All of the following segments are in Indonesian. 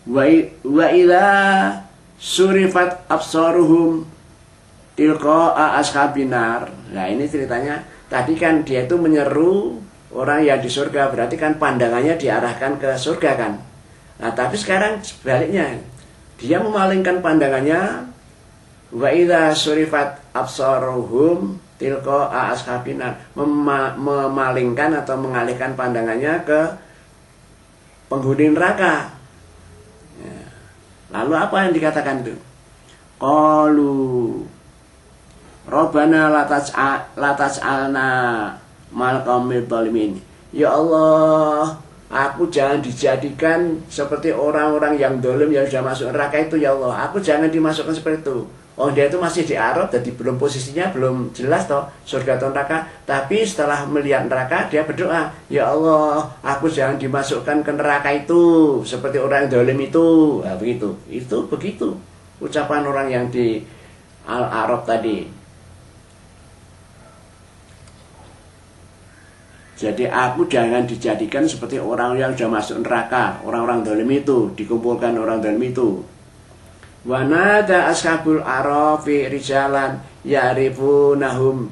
Wa idza surifat absaruhum tilqa'a ashabinar. Nah, ini ceritanya tadi kan dia itu menyeru orang yang di surga, berarti kan pandangannya diarahkan ke surga kan. Nah, tapi sekarang sebaliknya. Dia memalingkan pandangannya, wa idza surifat absaruhum tilqa'a ashabinar, memalingkan atau mengalihkan pandangannya ke penghuni neraka. Ya. Lalu apa yang dikatakan itu? Qalu Rabbana la taj'alna mal qaumil zalimin. Ya Allah, aku jangan dijadikan seperti orang-orang yang dolim yang sudah masuk neraka itu ya Allah. Aku jangan dimasukkan seperti itu. Oh, dia itu masih di Arab, jadi belum posisinya belum jelas toh surga atau neraka. Tapi setelah melihat neraka dia berdoa, ya Allah, aku jangan dimasukkan ke neraka itu seperti orang yang dolim itu. Nah, begitu. Itu begitu ucapan orang yang di Al-Arab tadi. Jadi aku jangan dijadikan seperti orang yang sudah masuk neraka, orang-orang dolim itu, dikumpulkan orang dolim itu. Wa nada ashabul arafi rijalan ya'rifunahum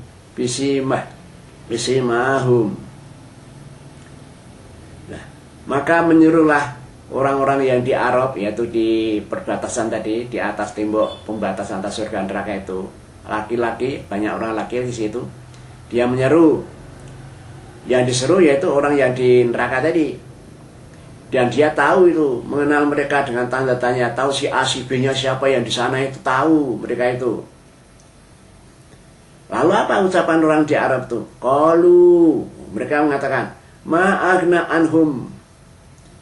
bisimahum. Nah, maka menyuruhlah orang-orang yang di Arab, yaitu di perbatasan tadi, di atas tembok pembatas antara surga dan neraka itu, laki-laki, banyak orang laki di situ. Dia menyeru, yang diseru yaitu orang yang di neraka tadi. Dan dia tahu itu, mengenal mereka dengan tanda tanya, tahu si A, si B-nya siapa yang di sana itu, tahu mereka itu. Lalu apa ucapan orang di Arab itu? Qalu, mereka mengatakan, ma'agna anhum.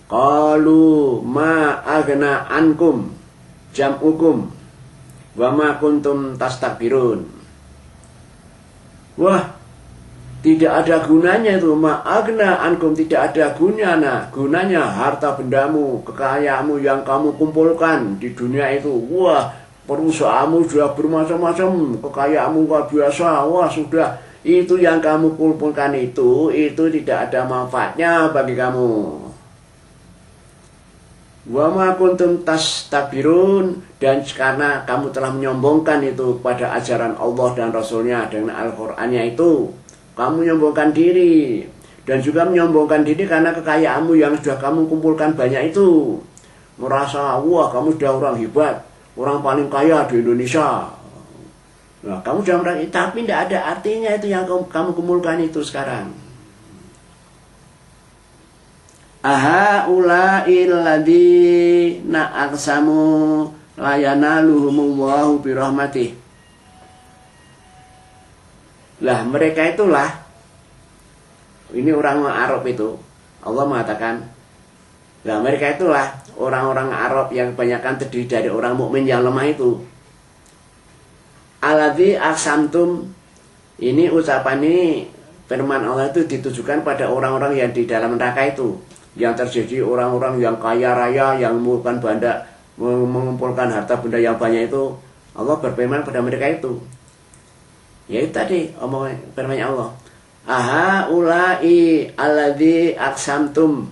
Qalu ma'agna ankum jam'ukum wa ma kuntum tastakbirun. Wah, tidak ada gunanya itu, ma'agna ankum, tidak ada gunanya harta bendamu, kekayaanmu yang kamu kumpulkan di dunia itu. Wah, perusahaanmu sudah bermacam-macam, kekayaanmu luar biasa. Wah, sudah, itu yang kamu kumpulkan itu tidak ada manfaatnya bagi kamu. Wa ma kuntum tastakbirun, dan karena kamu telah menyombongkan itu pada ajaran Allah dan Rasulnya dengan Al-Qur'annya itu, kamu menyombongkan diri. Dan juga menyombongkan diri karena kekayaanmu yang sudah kamu kumpulkan banyak itu. Merasa, wah kamu sudah orang hebat, orang paling kaya di Indonesia. Nah, kamu sudah merasa, tapi tidak ada artinya itu yang kamu kumpulkan itu sekarang. Aha ula'il ladina aqsamu la yanaluhumullahu birahmatih. Lah mereka itulah, ini orang Arab itu, Allah mengatakan, lah mereka itulah orang-orang Arab yang kebanyakan terdiri dari orang mukmin yang lemah itu. Alladzi aqsamtum, ini ucapan ini, firman Allah itu ditujukan pada orang-orang yang di dalam neraka itu, yang terjadi orang-orang yang kaya raya, yang mengumpulkan harta benda yang banyak itu. Allah berfirman pada mereka itu, yaitu tadi omongan firman Allah, aha ulai alladzi aqsamtum.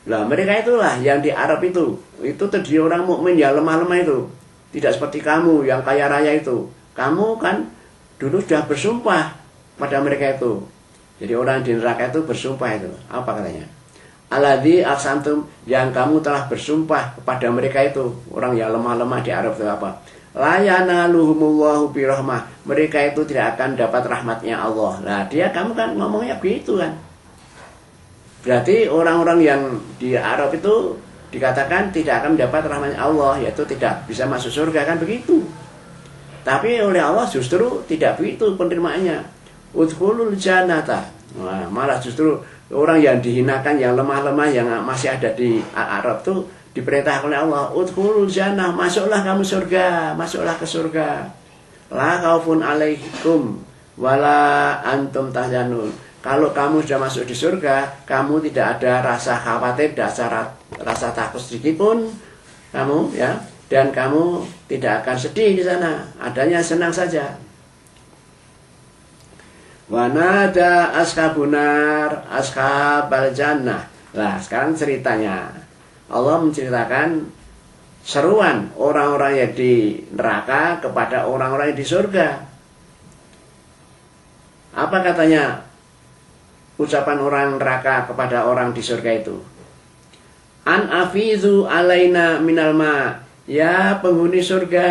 Lah mereka itulah yang di Arab itu terdiri orang mukmin yang lemah-lemah itu, tidak seperti kamu yang kaya raya itu. Kamu kan dulu sudah bersumpah pada mereka itu. Jadi orang di neraka itu bersumpah itu, apa katanya? Alladzi aqsamtum, yang kamu telah bersumpah kepada mereka itu, orang yang lemah-lemah di Arab itu apa? La yanaluhumullahu birahmah, mereka itu tidak akan dapat rahmatnya Allah. Nah, kamu kan ngomongnya begitu kan. Berarti orang-orang yang di Arab itu dikatakan tidak akan mendapat rahmatnya Allah, yaitu tidak bisa masuk surga, kan begitu. Tapi oleh Allah justru tidak begitu penerimaannya. Udkhulul jannata. Nah, malah justru orang yang dihinakan, yang lemah-lemah, yang masih ada di Arab itu diperintahkan oleh Allah, udkhulul jannah, masuklah kamu surga, masuklah ke surga. La khaufun alaikum wala antum tahzanun. Kalau kamu sudah masuk di surga, kamu tidak ada rasa khawatir, rasa takut sedikit pun kamu, ya, dan kamu tidak akan sedih di sana, adanya senang saja. Wa nada ashabunar ashabal jannah. Lah, sekarang ceritanya Allah menceritakan seruan orang-orang yang di neraka kepada orang-orang yang di surga. Apa katanya ucapan orang neraka kepada orang di surga itu? An afizu alaina minal ma. Ya penghuni surga,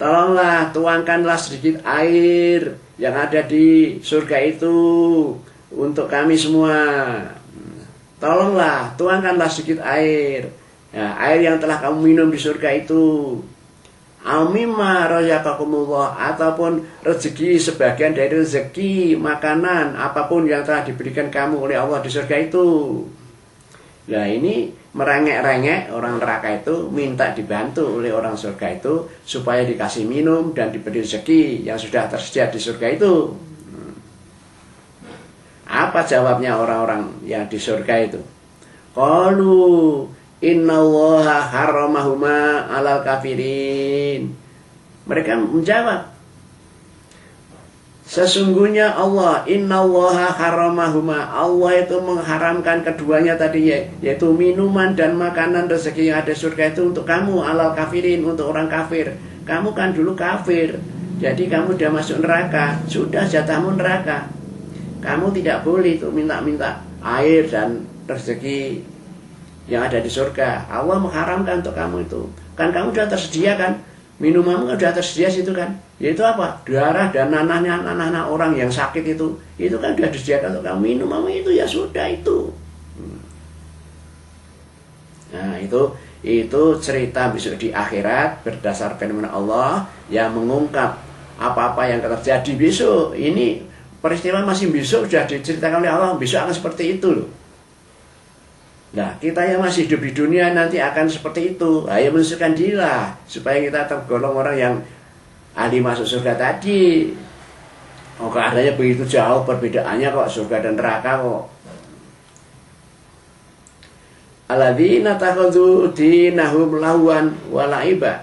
tolonglah tuangkanlah sedikit air yang ada di surga itu untuk kami semua. Tolonglah tuangkanlah sedikit air, ya, air yang telah kamu minum di surga itu. Amimma razaqakumullah, ataupun rezeki, sebagian dari rezeki makanan apapun yang telah diberikan kamu oleh Allah di surga itu. Nah ini merengek-rengek orang neraka itu minta dibantu oleh orang surga itu supaya dikasih minum dan diberi rezeki yang sudah tersedia di surga itu. Apa jawabnya orang-orang yang di surga itu? Qalu innallaha harramahuma alal kafirin. Mereka menjawab, sesungguhnya Allah, innallaha harramahuma, Allah itu mengharamkan keduanya tadi, yaitu minuman dan makanan rezeki yang ada di surga itu untuk kamu, alal kafirin, untuk orang kafir. Kamu kan dulu kafir, jadi kamu udah masuk neraka, sudah jatahmu neraka. Kamu tidak boleh itu minta-minta air dan rezeki yang ada di surga. Allah mengharamkan untuk kamu itu. Kan kamu sudah tersedia kan, minumanmu sudah tersedia situ kan. Yaitu apa? Darah dan nanah orang yang sakit itu kan sudah disediakan untuk kamu. Minumanmu itu ya sudah itu. Nah itu cerita besok di akhirat berdasar fenomena Allah yang mengungkap apa-apa yang terjadi besok. Ini peristiwa masih besok sudah diceritakan oleh Allah, besok akan seperti itu loh. Nah, kita yang masih hidup di dunia nanti akan seperti itu. Ayo menyesuaikan diri lah supaya kita tergolong orang yang ahli masuk surga tadi. Oh, keadaannya begitu jauh perbedaannya kok surga dan neraka kok. Alladzina takhadhu dinahum lahwan wa la'iba.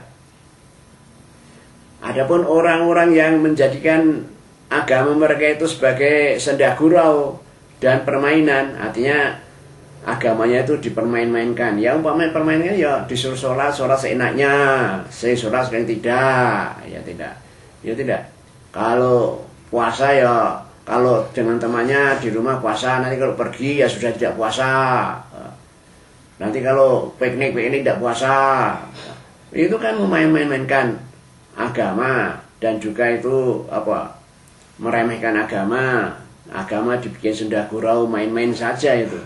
Adapun orang-orang yang menjadikan agama mereka itu sebagai senda gurau dan permainan, artinya agamanya itu dipermain-mainkan. Ya umpamanya permainkan ya disuruh sholat seenaknya, saya sholat yang tidak, ya tidak. Kalau puasa ya kalau dengan temannya di rumah puasa, nanti kalau pergi ya sudah tidak puasa. Nanti kalau piknik tidak puasa. Itu kan memain-mainkan agama dan juga itu apa? Meremehkan agama dibikin senda gurau, main-main saja itu.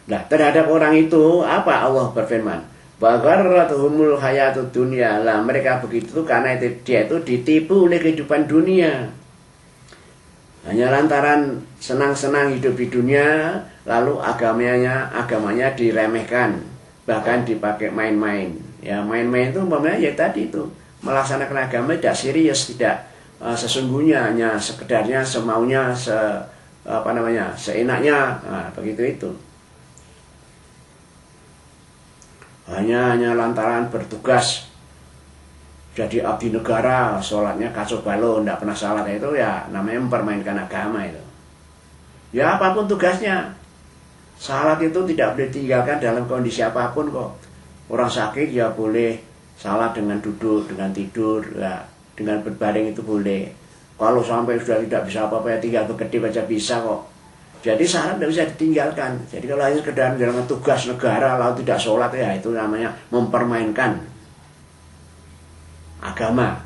Nah, terhadap orang itu apa Allah berfirman? Bagharratuhumul hayatud dunya. Lah mereka begitu karena dia itu ditipu oleh kehidupan dunia. Hanya lantaran senang-senang hidup di dunia, lalu agamanya diremehkan, bahkan dipakai main-main. Ya main-main itu umpamanya ya tadi itu, melaksanakan agama tidak serius, tidak sesungguhnya, hanya sekedarnya semaunya, seenaknya, nah, begitu itu. Hanya lantaran bertugas jadi abdi negara, sholatnya kacau balau, tidak pernah salat, itu ya namanya mempermainkan agama itu. Ya apapun tugasnya, salat itu tidak boleh tinggalkan dalam kondisi apapun kok. Orang sakit ya boleh salat dengan duduk, dengan tidur, ya. Dengan berbaring itu boleh. Kalau sampai sudah tidak bisa apa-apa ya tinggal berkedip aja bisa kok. Jadi salat tidak bisa ditinggalkan. Jadi kalau hanya sekedar menjalankan tugas negara lalu tidak sholat, ya itu namanya mempermainkan agama.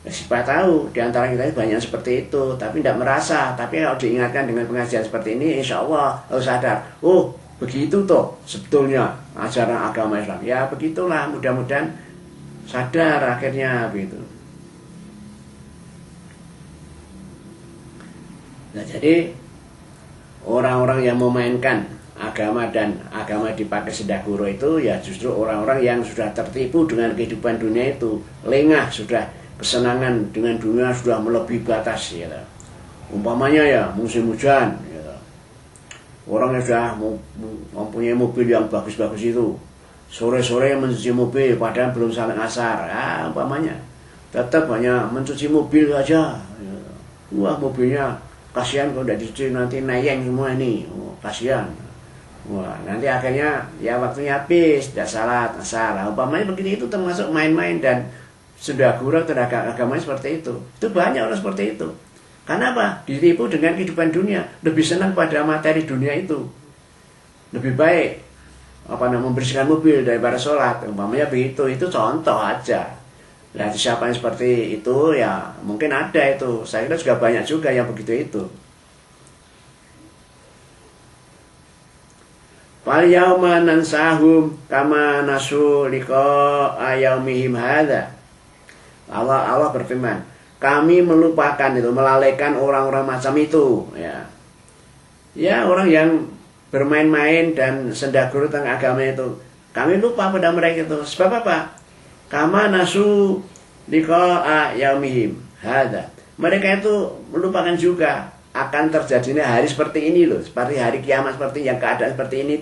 Ya, siapa tahu di antara kita banyak seperti itu, tapi tidak merasa. Tapi kalau diingatkan dengan pengajian seperti ini, insya Allah harus sadar. Oh begitu toh sebetulnya ajaran agama Islam. Ya begitulah, mudah-mudahan sadar akhirnya begitu. Nah jadi orang-orang yang memainkan agama dan agama dipakai senda gurau itu ya justru orang-orang yang sudah tertipu dengan kehidupan dunia itu, lengah, sudah kesenangan dengan dunia sudah melebihi batas ya. Umpamanya ya musim hujan ya. Orang yang sudah mempunyai mobil yang bagus-bagus itu, sore-sore mencuci mobil padahal belum salat asar, ya umpamanya tetap hanya mencuci mobil saja ya. Wah mobilnya kasihan kalau tidak dicuci nanti nayeng semua ini, oh, kasihan. Wah, nanti akhirnya ya waktunya habis, tidak salat, asar. Umpamanya begini, itu termasuk main-main dan sudah gurau terhadap agamanya seperti itu. Itu banyak orang seperti itu. Karena apa? Ditipu dengan kehidupan dunia, lebih senang pada materi dunia itu. Lebih baik membersihkan mobil daripada sholat. Umpamanya begitu, itu contoh aja. Nah, siapa yang seperti itu ya mungkin ada itu. Saya kira juga banyak juga yang begitu itu. Fal yauma nansahum kama nasu liqa yaumihim hadza. Allah berfirman, kami melupakan itu, melalaikan orang-orang macam itu, ya. Ya, orang yang bermain-main dan sendaguru tentang agama itu. Kami lupa pada mereka itu. Sebab apa? Kama nasu liqa yaumihim hadza. Mereka itu melupakan juga akan terjadinya hari seperti ini loh, seperti hari kiamat, seperti yang keadaan seperti ini,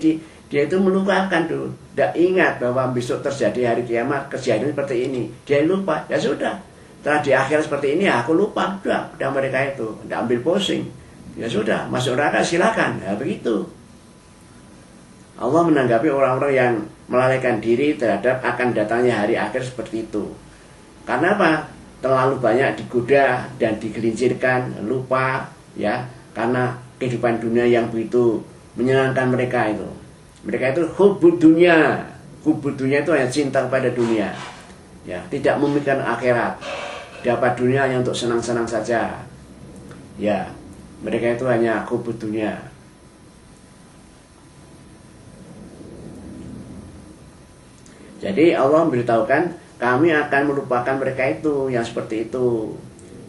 dia itu melupakan dulu, tidak ingat bahwa besok terjadi hari kiamat, kejadian seperti ini, dia lupa, ya sudah, setelah di akhir seperti ini, aku lupa, udah mereka itu, tidak ambil pusing, ya sudah, masuk neraka silakan, ya begitu. Allah menanggapi orang-orang yang melalaikan diri terhadap akan datangnya hari akhir seperti itu. Karena apa? Terlalu banyak digoda dan digelincirkan, lupa, ya, karena kehidupan dunia yang begitu menyenangkan mereka itu. Mereka itu hubud dunia. Hubud dunia itu hanya cinta kepada dunia, ya, tidak memikirkan akhirat. Dapat dunia hanya untuk senang-senang saja, ya. Mereka itu hanya hubud dunia. Jadi Allah memberitahukan, kami akan melupakan mereka itu yang seperti itu.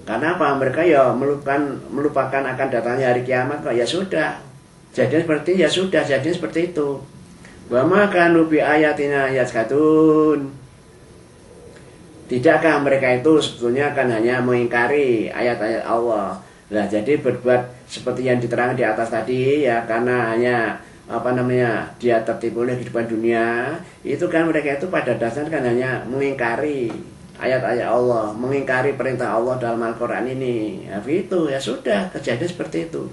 Karena apa? Mereka ya melupakan akan datangnya hari kiamat kok, ya sudah. Jadinya seperti ya sudah, jadinya seperti itu. Wa ma kanu bi ayatina yajhadun. Tidakkah mereka itu sebetulnya kan hanya mengingkari ayat-ayat Allah. Nah, jadi berbuat seperti yang diterangkan di atas tadi, ya, karena hanya dia tertipu oleh kehidupan dunia, itu kan mereka itu pada dasarnya kan hanya mengingkari ayat-ayat Allah, mengingkari perintah Allah dalam Al-Quran ini. Ya, itu ya sudah, kejadian seperti itu.